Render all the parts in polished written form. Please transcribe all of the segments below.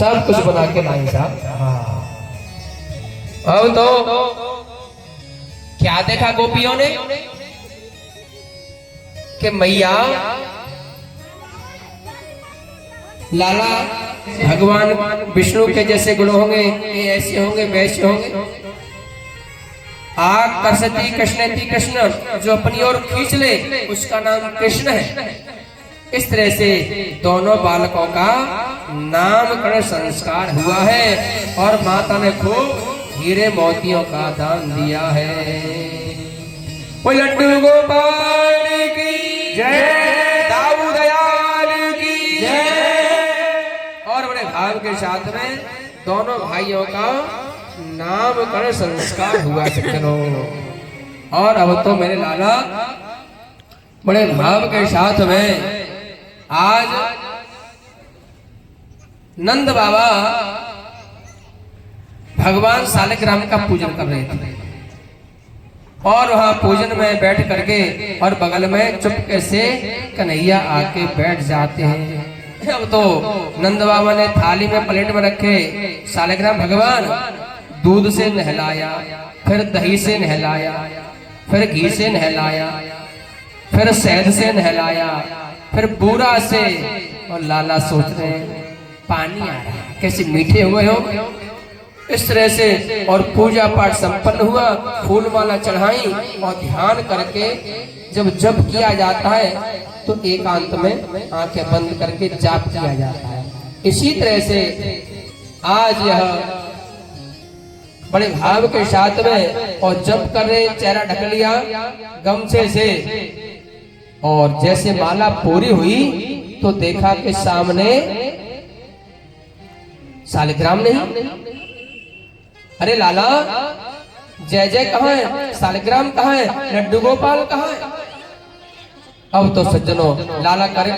सब कुछ बना के लाई साहब। हाँ अब तो क्या देखा गोपियों ने कि मैया लाला भगवान विष्णु के जैसे गुण होंगे, ये ऐसे होंगे वैसे होंगे। आग करसती कृष्णती कृष्ण, जो अपनी ओर खींच ले उसका नाम कृष्ण है। इस तरह से दोनों बालकों का नामकरण संस्कार हुआ है और माता ने खूब हीरे मोतियों का दान दिया है। वो लड्डू गोपाल की जय, दाऊ दयाल की जय। और बड़े भाव के साथ में दोनों भाइयों का नामकरण संस्कार हुआ सज्जनों। और अब तो मेरे लाला बड़े भाव के साथ में आज नंद बाबा भगवान सालिग्राम का पूजन कर रहे थे और वहां पूजन में बैठ करके और बगल में चुपके से कन्हैया आके बैठ जाते हैं। अब तो नंद बाबा ने थाली में प्लेट में रखे सालिग्राम भगवान, दूध से नहलाया, फिर दही से नहलाया, फिर घी से नहलाया, फिर शहद से नहलाया, फिर बूरा से। और लाला सोच रहे हैं पानी आ रहा है, कैसे मीठे हुए हो। इस तरह से और पूजा पाठ संपन्न हुआ, फूल माला चढ़ाई और ध्यान करके जब जप किया जाता है तो एकांत में आंखें बंद करके जाप किया जाता है। इसी तरह से आज यह बड़े भाव के साथ में और जप कर रहे, चेहरा ढक लिया गमछे से और जैसे माला पूरी हुई तो देखा कि सामने सालिग्राम नहीं। अरे लाला जय जय कहाँ है, सालिग्राम कहाँ है, लड्डू गोपाल कहाँ है। अब तो सज्जनों लाला करे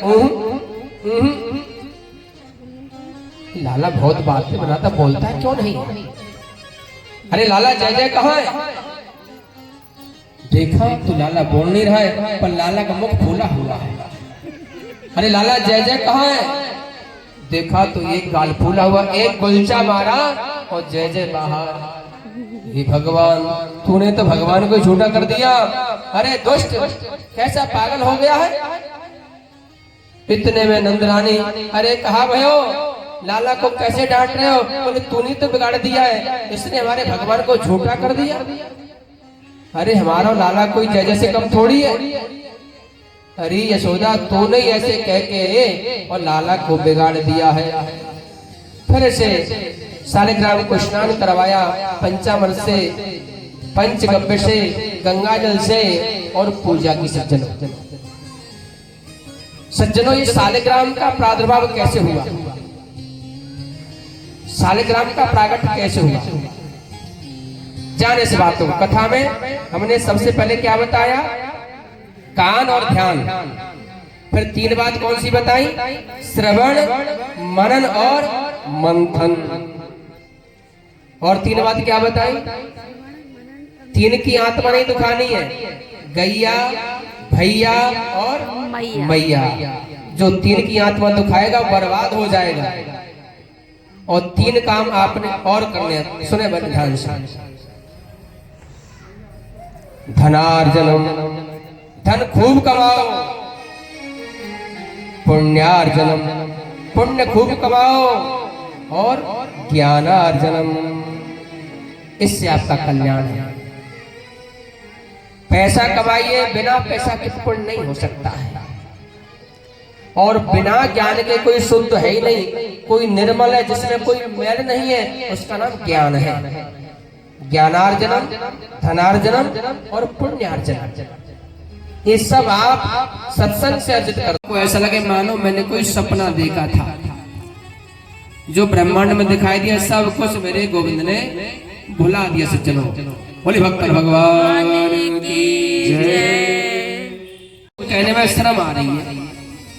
लाला बहुत बातें बनाता, बोलता है क्यों नहीं। अरे लाला जय जय कहाँ है। देखा तो लाला बोल नहीं रहा है पर लाला का मुख फूला हुआ है। अरे लाला जय जय कहाँ है। देखा तो एक गाल फूला हुआ, एक गुलचा मारा और जय जय बाहर। हे भगवान, तूने तो भगवान को झूठा कर दिया। अरे दुष्ट, कैसा पागल हो गया है। इतने में नंदरानी अरे कहा भयो, लाला को कैसे डांट रहे हो। बोले तूने तो बिगाड़ दिया है, इसने हमारे भगवान को झूठा कर दिया। अरे हमारा लाला कोई जय जय से कम थोड़ी है। अरे यशोदा तूने ऐसे कह के और लाला को बिगाड़ दिया है। फिर से सालिग्राम को स्नान करवाया पंचामृत से, पंचगव्य से, गंगा जल से और पूजा की। सज्जनों ये सालिग्राम का प्रादुर्भाव कैसे हुआ, सालिग्राम का प्रागट कैसे हुआ, जाने से बात हो। कथा में हमने सबसे पहले क्या बताया, कान और ध्यान। फिर तीन बात कौन सी बताई, श्रवण, मनन और मंथन। और तीन बात क्या बताई, तीन की आत्मा नहीं दुखानी है, गैया, भैया और मैया। जो तीन की आत्मा दुखाएगा बर्बाद हो जाएगा। और तीन काम आपने और करने, सुने बड़े ध्यान से। धनार्जनम, धन खूब कमाओ। पुण्यार्जनम, पुण्य खूब कमाओ। और ज्ञानार्जनम, इससे आपका कल्याण है। पैसा कमाइए, बिना पैसा के पुण्य नहीं हो सकता है। और बिना ज्ञान के कोई शुद्ध है ही नहीं, कोई निर्मल है जिसमें कोई मैल नहीं है, उसका नाम ज्ञान है। ज्ञानार्जनम, धनार्जनम और पुण्यार्जनम, ये सब आप सत्संग से अर्जित करो। ऐसा लगे मानो मैंने कोई सपना देखा था, जो ब्रह्मांड में दिखाई दिया सब कुछ मेरे गोविंद ने भुला दिया। से चलो बोले भक्त भगवान की जय। कहने में शर्म आ रही है,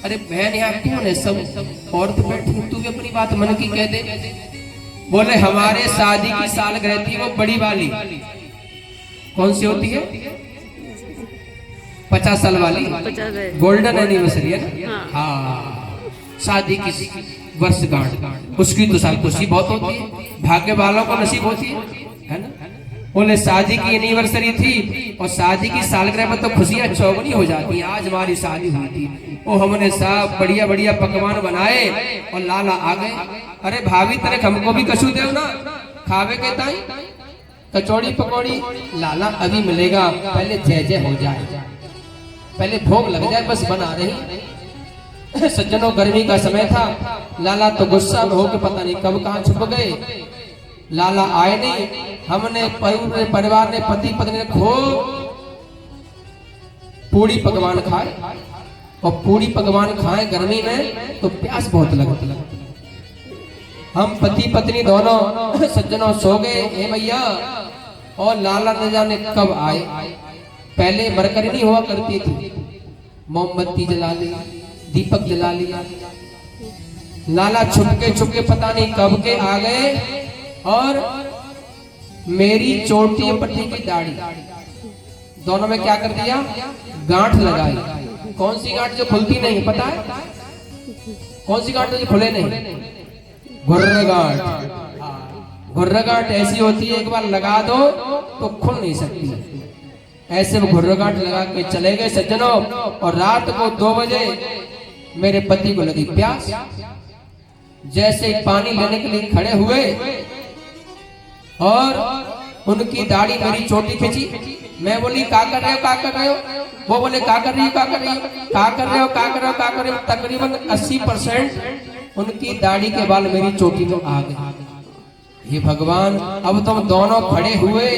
अरे बहन यहाँ कौन है, सब औरत बैठी, तू भी अपनी बात मन की कह दे। बोले हमारे शादी की सालगिरह थी, वो बड़ी वाली कौन सी होती है, 50 साल वाली, गोल्डन एनिवर्सरी है ना। हाँ शादी की वर्षगांठ, उसकी तो साल खुशी बहुत होती है, भाग्य वालों को नसीब होती है ना। बोले शादी की एनिवर्सरी थी और शादी की सालगिरह में तो खुशियां चौगुनी हो जाती। आज हमारी शादी हुई थी, वो हमने सब बढ़िया बढ़िया पकवान बनाए और लाला आ गए। अरे भाभी तेरे हमको भी कछु देव ना खावे के ताई कचौड़ी पकौड़ी। लाला अभी मिलेगा, पहले जय जय हो जाए, पहले भोग लग जाए, बस बना रही। सज्जनों गर्मी का समय था, लाला तो गुस्सा में होकर पता नहीं कब कहाँ छुप गए। लाला आए नहीं, हमने पूरे परिवार ने पति पत्नी ने खूब पूड़ी पकवान खाए और पूड़ी पकवान खाए गर्मी में तो प्यास बहुत लगती। हम पति पत्नी दोनों सज्जनों सो गए हे भैया, और लाला न जाने कब आए। पहले मरकरी नहीं हुआ करती थी, मोमबत्ती जला ली, दीपक जला लिया। लाला छुपके पता नहीं कब के आ गए और मेरी चोटी पट्टी की दाढ़ी दोनों में क्या कर दिया, गांठ लगाई। कौन सी गांठ जो खुलती नहीं, पता है कौन सी गांठ जो खुले नहीं? घुर्र गांठ। घुर्र गांठ ऐसी होती है एक बार लगा दो तो खुल नहीं सकती। ऐसे वो घुर्र गांठ लगा के चले गए सज्जनों। और रात को 2 बजे मेरे पति को लगी प्यास, जैसे पानी लेने के लिए खड़े हुए और उनकी दाढ़ी मेरी चोटी खींची। मैं बोली का कर रहे हो, का कर रहे हो? वो बोले का कर रही हो, का कर रही हो, का कर रहे हो, का कर रहे हो, का कर रहे हो? तकरीबन 80% उनकी दाढ़ी के बाल मेरी चोटी में आ गए। हे भगवान, अब तुम दोनों खड़े हुए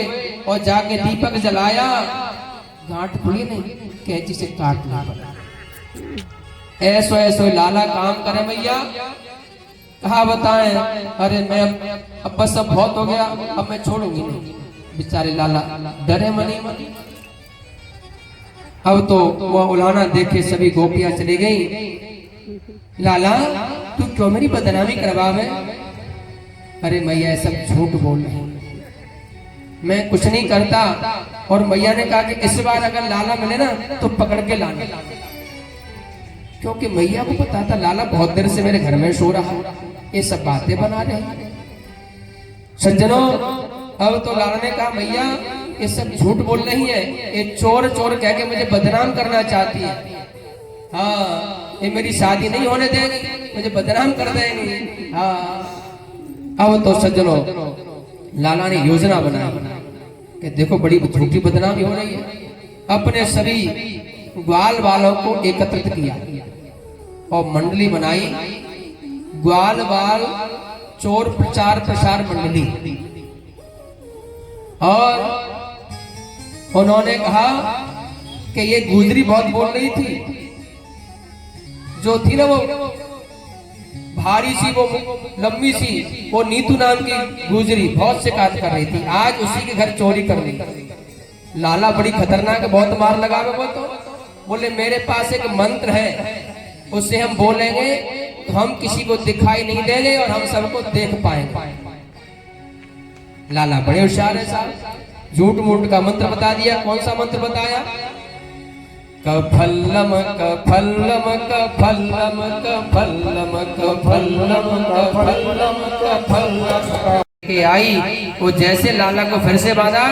और जाके दीपक जलाया, गांठ खुली नहीं, कैंची से काटना पड़ा। ऐसो ऐसो लाला काम करे भैया, कहा बताएं। अरे मैं अब बस अब बहुत हो गया, अब मैं छोड़ूंगी नहीं। बेचारे लाला डरे मनी। अब तो वो उलाना देखे सभी गोपियां चली गई। लाला तू क्यों मेरी बदनामी करवावे? अरे मैया सब झूठ बोल रहे, मैं कुछ नहीं करता। और मैया ने कहा कि इस बार अगर लाला मिले ना तो पकड़ के लाना, क्योंकि मैया को पता था लाला बहुत देर से मेरे घर में सो रहा है, ये सब बातें बना रहे। सज्जनों, अब तो लाला ने कहा मैया ये सब झूठ बोल रही है, ये चोर चोर कह के मुझे बदनाम करना चाहती है। हाँ, ये मेरी शादी नहीं होने देगी, मुझे बदनाम कर देंगी। हाँ, अब तो सज्जनों लाला ने योजना बनाई कि देखो बड़ी झूठी बदनामी हो रही है। अपने सभी ग्वाल वालों को एकत्रित किया और मंडली बनाई, ग्वाल वाल चोर प्रचार प्रसार मंडली। और उन्होंने कहा कि ये गुजरी बहुत बोल रही थी, जो थी ना वो भारी सी, वो लंबी सी, वो नीतू नाम की गुजरी बहुत शिकायत कर रही थी। आज उसी के घर चोरी कर ली। लाला बड़ी खतरनाक, बहुत मार लगा। वो तो बोले मेरे पास एक मंत्र है, उससे हम बोलेंगे तो हम किसी को दिखाई नहीं देंगे और हम सबको देख पाएंगे। लाला बड़े होशियार है साहब, झूठ मूठ का मंत्र बता दिया। कौन सा मंत्र बताया? कफल्लम कफल्लम कफल्लम कफल्लम कफल्लम कफल्लम कफल्लम के आई। वो जैसे लाला को फिर से बांधा,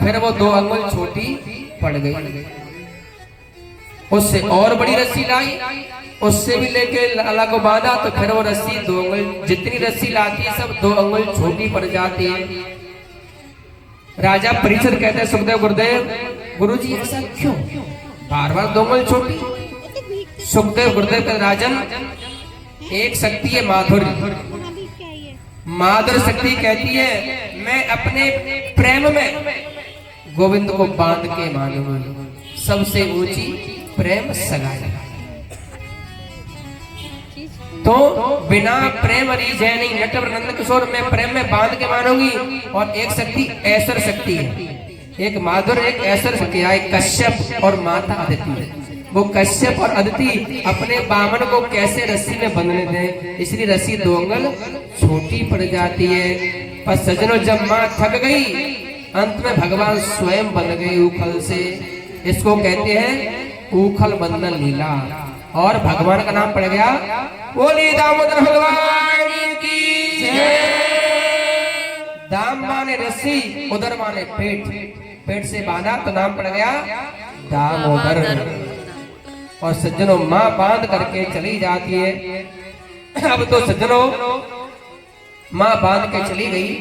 फिर वो 2 अंगुल छोटी पड़ गई। उससे और बड़ी रस्सी लाई, उससे भी लेके लाला को बांधा, तो फिर वो रस्सी 2 अंगुल, जितनी रस्सी लाती है सब 2 अंगुल छोटी पड़ जाती है। राजा परीक्षित कहते हैं सुखदेव गुरुदेव, गुरुजी ऐसा क्यों बार बार 2 अंगुल छोटी? सुखदेव गुरुदेव कहते राजन, एक शक्ति है माधुर्य। माधुर्य शक्ति कहती है मैं अपने प्रेम में गोविंद को बांध के मानूंगी। सबसे ऊंची प्रेम सगाई। तो बिना प्रेम रीझे नहीं, नटवर नंद किशोर मैं प्रेम में बांध के मानूंगी। और एक शक्ति ऐसर शक्ति है, एक माधुर एक ऐसर शक्ति है, कश्यप और माता अदिति है। वो कश्यप और अदिति अपने बामन को कैसे रस्सी में बंधने दें, इसलिए रस्सी 2 अंगुल छोटी पड़ जाती है। पर सजनों, जब माँ थक गई, अंत में भगवान स्वयं बन गए उखल से। इसको कहते हैं उखल बंधन लीला। और भगवान का नाम पड़ गया, बोली दामोदर भगवान की जय। दाम माने रस्सी, उदर माने पेट, पेट से बांधा तो नाम पड़ गया दामोदर। और सज्जनों माँ बांध करके चली जाती है। अब तो सज्जनों माँ बांध के चली गई।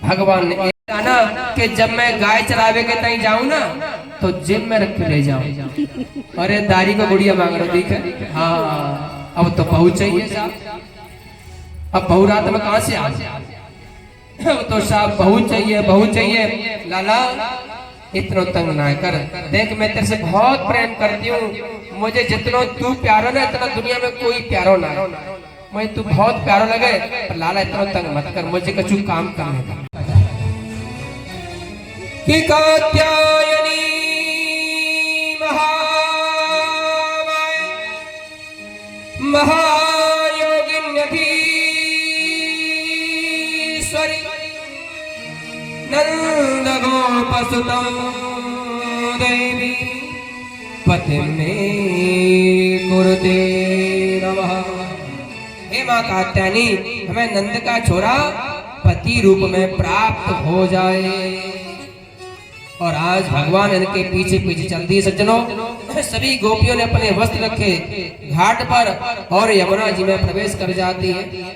भगवान ने ना कि जब मैं गाय चरावे के तई जाऊं ना तो जिम में रख के ले जाऊं। अरे दारी को गुड़िया मांग रहा ठीक है। हाँ अब तो बहू चाहिए साहब। अब बहू रात में कहां से आ? अब तो साहब बहू चाहिए, बहू चाहिए। लाला इतना तंग ना कर, देख मैं तेरे से बहुत प्रेम करती हूँ, मुझे जितना तू प्यारो ना इतना दुनिया में कोई प्यारो ना है। मुझे तू बहुत प्यारो लगे, पर लाला इतना तंग मत कर, मुझे कछु काम करने का। कि कात्यायनी महायोगिन्यधीश्वरी नंद गोपसुतं देवी पतिमे कुरुते नमः। हे मां कात्यायनी, हमें नंद का छोरा पति रूप में प्राप्त हो जाए। और आज भगवान इनके पीछे पीछे चलती है। सज्जनों सभी गोपियों ने अपने वस्त्र रखे घाट पर और यमुना जी में प्रवेश कर जाती है।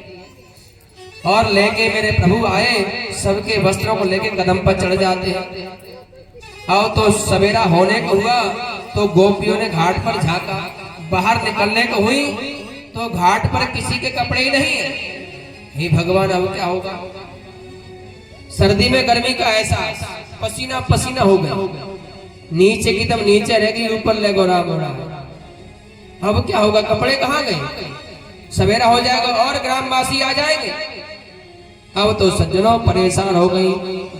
और लेके मेरे प्रभु आए, सबके वस्त्रों को लेके कदम पर चढ़ जाते हैं। अब तो सवेरा होने को हुआ तो गोपियों ने घाट पर झांका, बाहर निकलने को हुई तो घाट पर किसी के कपड़े ही नहीं है। हे भगवान अब क्या होगा? सर्दी में गर्मी का एहसास, पसीना पसीना हो गया, नीचे की तब नीचे रहेगी, ऊपर ले गोरा गोरा। अब क्या होगा? कपड़े कहाँ गए? सवेरा हो जाएगा और ग्रामवासी आ जाएंगे। अब तो सज्जनों परेशान हो गई।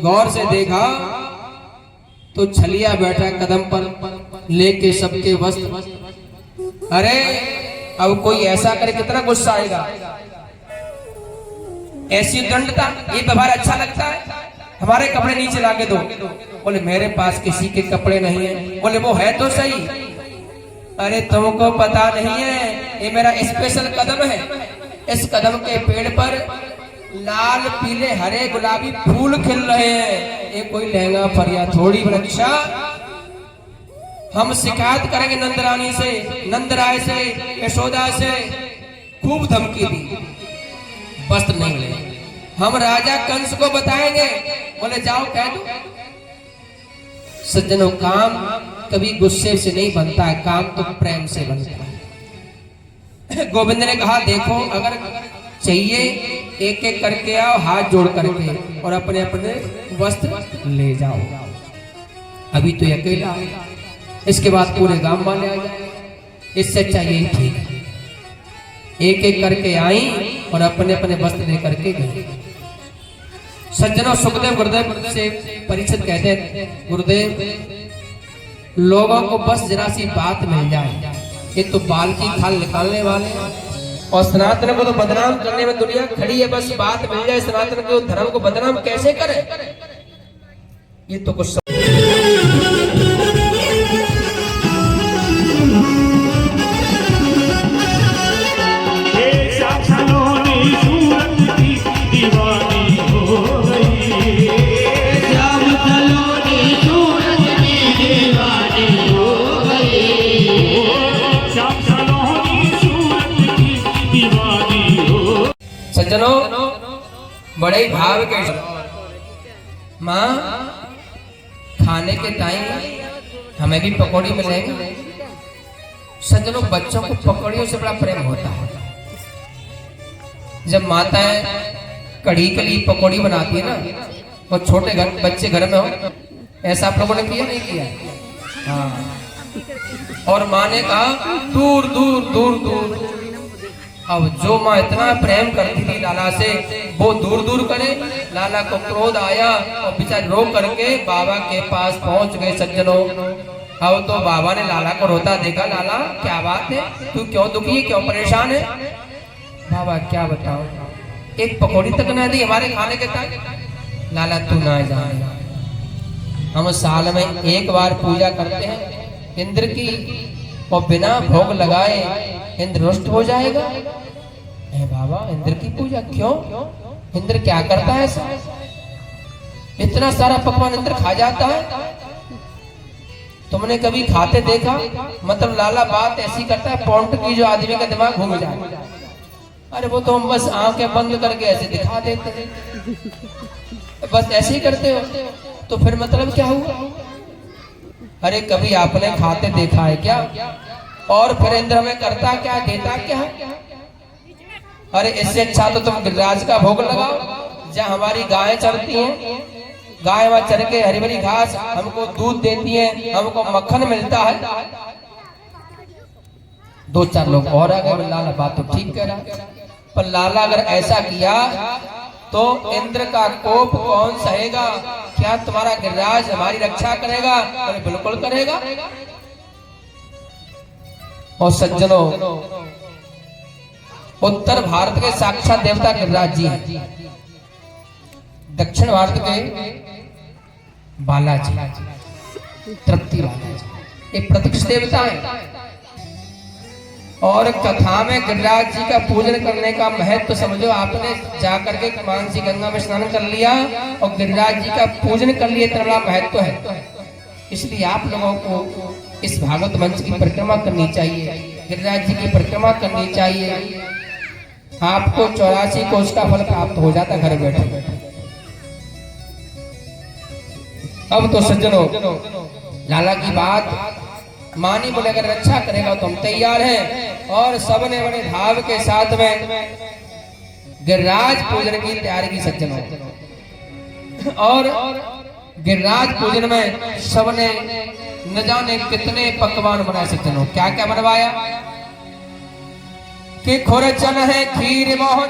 गौर से देखा तो छलिया बैठा कदम पर लेके सबके वस्त्र। अरे अब कोई ऐसा करे कितना गुस्सा आएगा। ऐसी दंडता, ये व्यवहार अच्छा लगता है? हमारे कपड़े नीचे लाके दो। बोले मेरे पास किसी के कपड़े नहीं है। बोले वो है तो सही। अरे तुमको पता नहीं है, ये मेरा स्पेशल कदम है। इस कदम के पेड़ पर लाल पीले हरे गुलाबी फूल खिल रहे हैं। ये कोई लहंगा फरिया थोड़ी रक्षा। हम शिकायत करेंगे नंदरानी से, नंदराय से, यशोदा से। खूब धमकी दी, वस्त्र नहीं मिले। हम राजा कंस को बताएंगे। बोले जाओ कह दो। सज्जनों काम कभी गुस्से से नहीं बनता है, काम तो प्रेम से बनता है। गोविंद ने कहा देखो अगर चाहिए एक एक करके आओ, हाथ जोड़ करके, और अपने अपने वस्त्र ले जाओ। अभी तो अकेला, इसके बाद पूरे गांव वाले आ जाए। इससे चाहिए ठीक। एक एक करके आई और अपने अपने वस्त्र ले करके गए। सज्जनों सुखदेव गुरुदेव से परीक्षित कहते हैं, गुरुदेव लोगों को बस जरा सी बात मिल जाए, ये तो बाल की खाल निकालने वाले और सनातन को तो बदनाम करने में दुनिया खड़ी है। बस बात मिल जाए, सनातन के धर्म को बदनाम कैसे करे, ये तो कुछ सज्जनों बड़े भाव के माँ खाने के टाइम हमें भी पकौड़ी मिलेंगे। सज्जनों बच्चों को पकौड़ियों से बड़ा प्रेम होता है। जब माताएं कढ़ी के लिए पकौड़ी बनाती है ना, वो छोटे घर बच्चे घर में हो, ऐसा आप लोगों ने किया नहीं किया? हाँ। और माँ ने कहा दूर दूर दूर दूर। अब जो माँ इतना प्रेम करती थी लाला से, वो दूर दूर करे। लाला को क्रोध आया और बेचारे रो करके बाबा के पास पहुंच गए। सज्जनों अब तो बाबा ने लाला को रोता देखा। लाला क्या बात है, तू क्यों दुखी है, क्यों परेशान है? बाबा क्या बताओ, एक पकौड़ी तक ना दी हमारे खाने के तक। लाला तू ना जाने, हम साल में एक बार पूजा करते हैं इंद्र की, और बिना भोग लगाए इंद्र रुष्ट हो जाएगा। बाबा इंद्र की पूजा क्यों? इंद्र क्या करता है ऐसा? इतना सारा पकवान इंद्र खा जाता है? तुमने कभी खाते देखा? मतलब लाला बात ऐसी करता है पौंट की जो आदमी का दिमाग घूम जाए। अरे वो तो हम बस आंखें बंद करके ऐसे दिखा देते हैं, बस ऐसे ही करते हो, तो फिर मतलब क्या हुआ? अरे कभी आपने खाते देखा है क्या? और फिर इंद्र हमें करता क्या, देता क्या? अरे इससे अच्छा तो तुम गिरिराज का भोग लगाओ, जहाँ हमारी गायें चरती हैं, गाय वहां चर के हरी भरी घास हमको दूध देती है, हमको मक्खन मिलता है। दो चार लोग और आ गए, लाला बात तो ठीक कह रहा है, पर लाला अगर ऐसा किया तो इंद्र का कोप कौन सहेगा? क्या तुम्हारा गिरिराज हमारी रक्षा करेगा? अरे बिल्कुल करेगा। और सज्जनों, उत्तर भारत के साक्षात देवता गिरिराज जी हैं, दक्षिण भारत के बालाजी, तृप्ति बालाजी, ये प्रत्यक्ष देवता है। और कथा में गिरिराज जी का पूजन करने का महत्व तो समझो, आपने जाकर के मानसी गंगा में स्नान कर लिया और गिरिराज जी का पूजन कर लिया, इतना बड़ा महत्व है। इसलिए आप लोगों को इस भागवत मंच की परिक्रमा करनी चाहिए, गिरिराज जी की परिक्रमा करनी चाहिए। आपको 84 कोष का फल प्राप्त हो जाता घर बैठे बैठे। अब तो सज्जनों, लाला की बात मानी बोले अगर रक्षा करेगा तो हम तैयार हैं। और सबने बड़े भाव के साथ में गिरिराज पूजन की तैयारी की सज्जनों। और गिरिराज पूजन में सबने न जाने कितने पकवान बनाए सज्जनों। क्या क्या बनवाया कि खुरचन है खीर मोहन,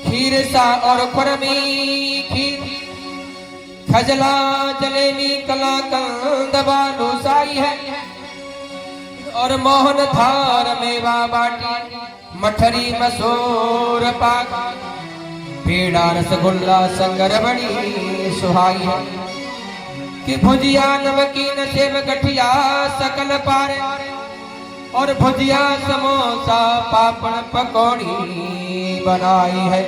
खीर सा और खुरमी खीर, खजला जलेबी कलाकंद बालूशाही है, और मोहन थार मेवा बाटी, मठरी मसूर पाक, पेड़ा रसगुल्ला संगर बड़ी सुहाई है, कि भुजिया नमकीन सेव गठिया सकल पारे, और भुजिया समोसा पापड़ पकौड़ी बनाई है।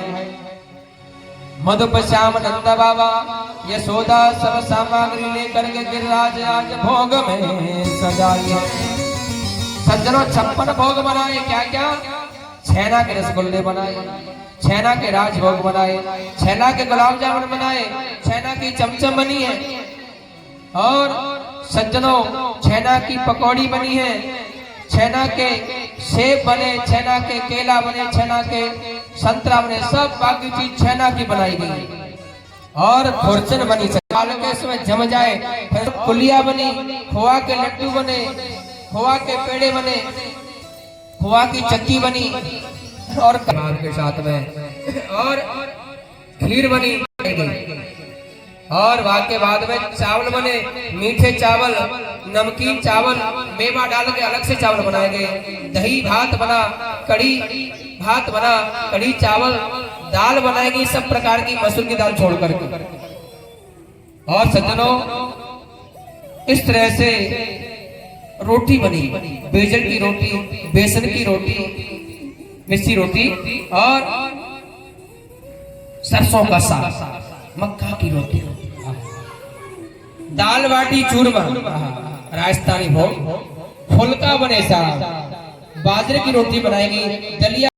मधुप श्याम नंद बाबा यशोदा सब सामग्री लेकर के गिरिराज आज भोग में सजाई है। सज्जनों 56 भोग बनाए। क्या क्या? छेना के रसगुल्ले बनाए, छेना के राजभोग बनाए, छेना के गुलाब जामुन बनाए, छेना की चमचम बनी है, और सज्जनों छेना की पकौड़ी बनी है, छेना के सेब बने, छेना के केला बने, छेना के संतरा बने, सब बाकी चीज छेना की बनाई गई। और खुरचन बनी, के इसमें जम जाए। फिर कुलिया बनी, खोआ के लड्डू बने, खोआ के पेड़े बने, खोआ की चक्की बनी, और कबाब के साथ में और खीर बनी गई। और वहां के बाद में चावल बने, मीठे चावल, नमकीन चावल, मेवा डाल के अलग से चावल बनाए गए। दही भात बना, कड़ी भात बना, कड़ी चावल, दाल बनाई गई सब प्रकार की, मसूर की दाल छोड़ करके। और सज्जनों इस तरह से रोटी बनी, बेजल की रोटी, बेसन की रोटी, मिस्सी रोटी, और सरसों का साग, मक्का की रोटी, दाल बाटी चूरमा, राजस्थानी भोग, फुल्का बने साग, बाजरे की रोटी बनाएगी, दलिया।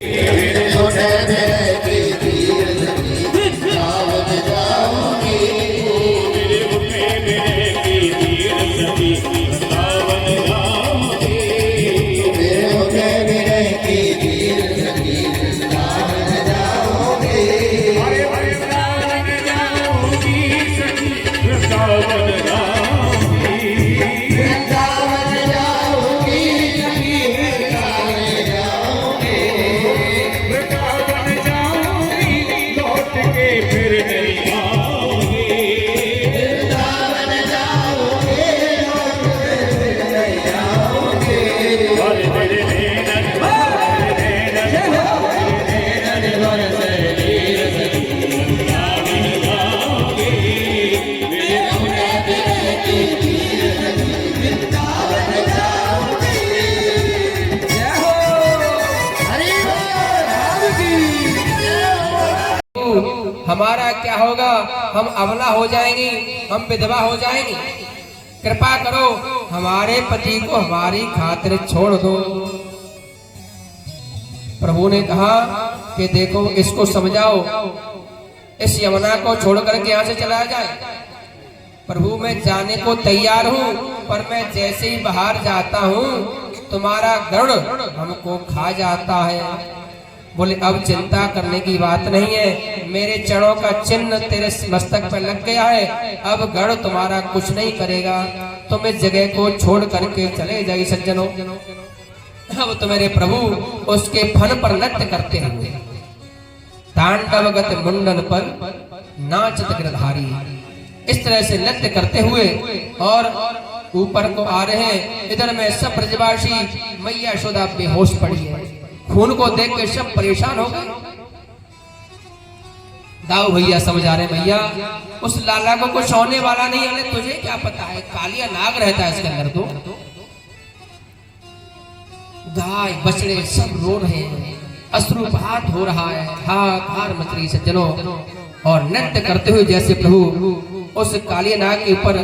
हमारा क्या होगा, हम अबला हो जाएंगी, हम विधवा हो जाएंगी, कृपा करो हमारे पति को हमारी खातिर छोड़ दो। प्रभु ने कहा कि देखो इसको समझाओ, इस यमुना को छोड़ करके यहाँ से चला जाए। प्रभु मैं जाने को तैयार हूँ, पर मैं जैसे ही बाहर जाता हूँ तुम्हारा गरुड़ हमको खा जाता है। बोले अब चिंता करने की बात नहीं है, मेरे चरणों का चिन्ह तेरे मस्तक पर लग गया है, अब गरुड़ तुम्हारा कुछ नहीं करेगा, तुम इस जगह को छोड़ करके चले जाइए सज्जनों। अब तो मेरे प्रभु उसके फन पर नृत्य करते हुए तांडवगत मुंडन पर नाचत गिरधारी, इस तरह से नृत्य करते हुए और ऊपर को आ रहे हैं। इधर में सब ब्रजवासी मैया यशोदा बेहोश पड़ी है, खून को देख के सब परेशान हो गए। दाऊ भैया समझा रहे भैया उस लाला को कुछ होने वाला नहीं है, तुझे क्या पता है, कालिया नाग रहता है इसके अंदर। तो गाय बछड़े सब रो रहे हैं, अश्रुपात हो रहा है, हाहाकार मच रही सज्जनों। और नृत्य करते हुए जैसे प्रभु उस कालिया नाग के ऊपर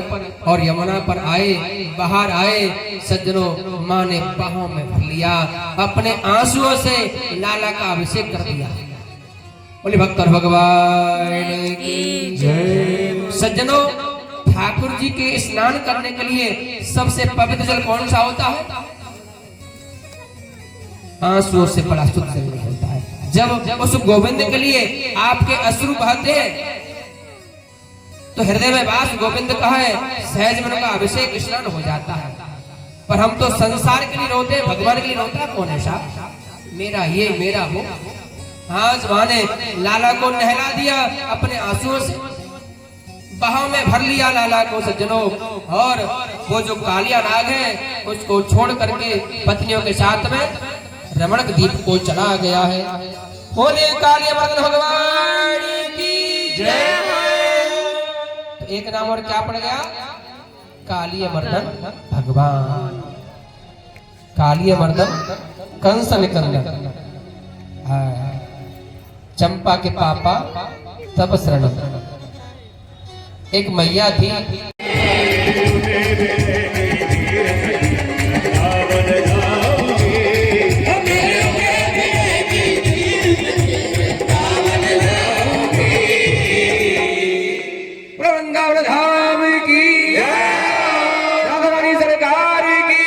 और यमुना पर आए, बाहर आए सज्जनों, माँ ने बाहों में भर लिया, अपने आंसुओं से लाला का अभिषेक कर दिया। बोले भक्त भगवान की जय। सज्जनों ठाकुर जी के स्नान करने के लिए सबसे पवित्र जल कौन सा होता है? आंसुओं से बड़ा शुद्ध जल नहीं होता है। जब उस गोविंद के लिए आपके अश्रु बहते हैं तो हृदय में वास गोविंद का है, सहज मन का अभिषेक स्नान हो जाता है। पर हम तो संसार के लिए रोते, भगवान के लिए रोता कौन है साहब? मेरा ये मेरा वो। आज माँ ने लाला को नहला दिया, अपने आंसुओं से बाहों में भर लिया लाला को सज्जनों। और वो जो कालिया नाग है उसको छोड़ करके पत्नियों के साथ में रमणक द्वीप को चला गया है। बोले कालिया मर्दन भगवान की जय। तो एक नाम और क्या पड़ गया? कालिया मर्दन भगवान, कालिया मर्दन कंस निकंदन, चंपा के पापा तप शरण। एक मैया थी, वृंदावन धाम की राधारानी सरकार की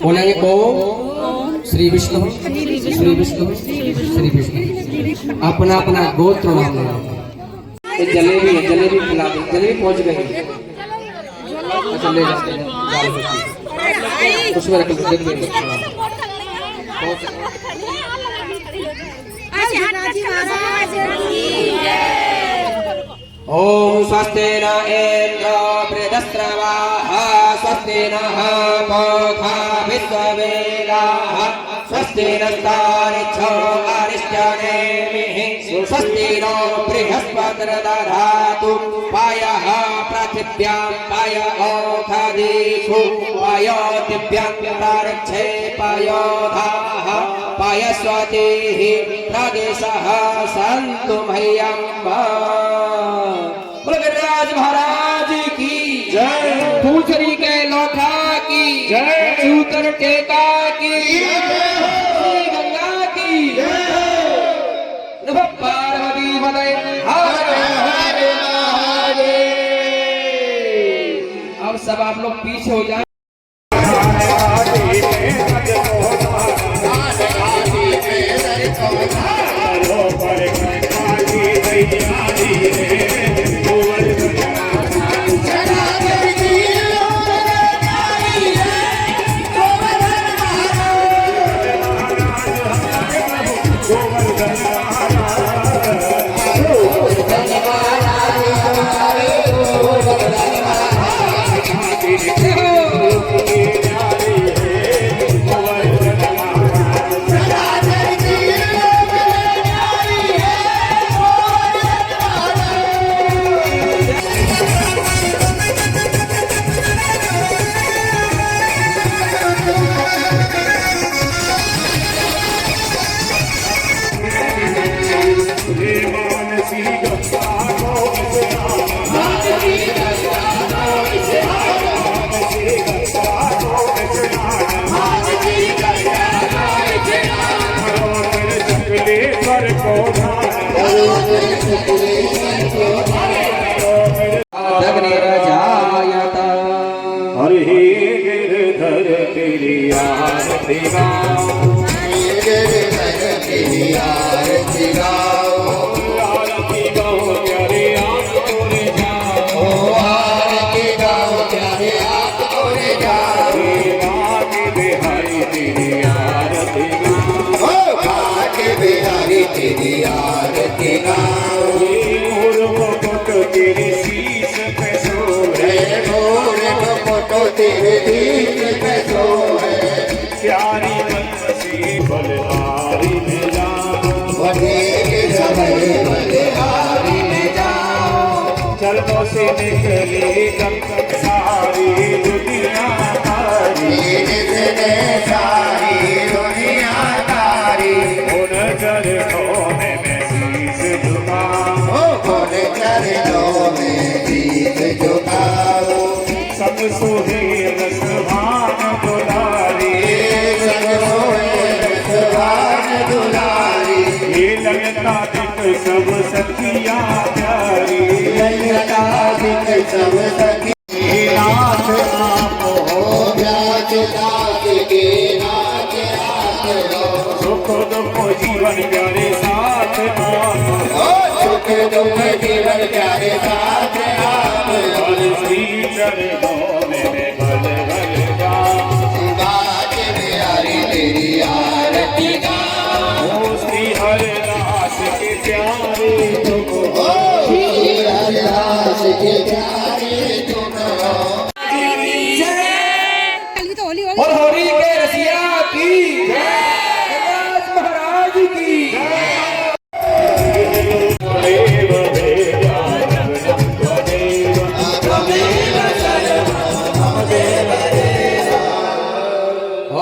बोलेंगे ओम श्री विष्णु श्री विष्णु श्री विष्णु। अपना अपना गोत्र नाम लेना। ये जलेबी है, जलेबी खिला दे। जलेबी पहुंच गई, अच्छा ले जाते हैं, उसमें रख दे। ओम स्वस्ति न इंद्रो बृहस्रवाः स्वस्ति नः पूषा विश्ववेदाः स्वस्ति नस्तारिक्षो अरिष्टनेमिः स्वस्ति नो बृहस्पतिर्दधातु पायः पृथिव्यां पाय ओषधीषु पायो दिव्यां प्रारक्षे पायोधाः पायस्वतीः प्रदेशः सन्तु मह्यं राज महाराज की जय, पूछरी के लोठा की जय, सूतर टेका की जय, गंगा की जय, नमः पार्वती पतये हर हर महादेव। अब सब आप लोग पीछे हो जाए। गिरधर तेरी आरती गाओ, गिरधर तेरी आरती गाओ, आरती गाओ प्यारे आप तोरे जाओ, आरती गाओ प्यारे आप तोरे जाओ, बाके बिहारी तेरी आरती गाओ, बाके बिहारी तेरी आरती गाओ, मुकुट तेरी शीश पे सोए, मुकुट तेरे शीश पे सोए, प्यारी बंसी बलिहारी में जाओ, बलिहारी में जाओ, चरणों से निकली गंगा सारी दुनिया तारी, सारी दुनिया तारी, उन चरणों में मैं शीश झुकाऊं, उन चरणों में शीश झुकाऊं, सब सोहे रसभान दुलारी, सब सोहे रसभान दुलारी, ये लगता दिख सब सखियां प्यारी, लगता दिख सब सखी नाथ आप हो, नाथ नाथ के नाथ आप हो, सुख दुख जीवन प्यारे साथ आप, सुख दुख जीवन प्यारे साथ आप, श्री चरणों में भल भल जाओ, बाके बिहारी तेरी आरती गाओ, श्री हरिदास के प्यारे तुम हो, श्री हरिदास के प्यारे तुम हो, और होली के रसिया की राज महाराज की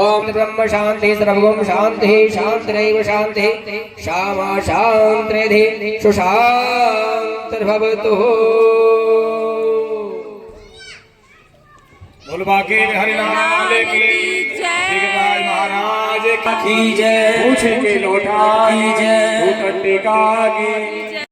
ओम ब्रह्म शांति सर्वगुण शांति शांतिरेव शांति श्यामा शांतिरेधि सुशांतिर्भवतु। बोल बाकी हरिनाम की जय, महाराज की जय, पूछे के लोटा की जय, टिका की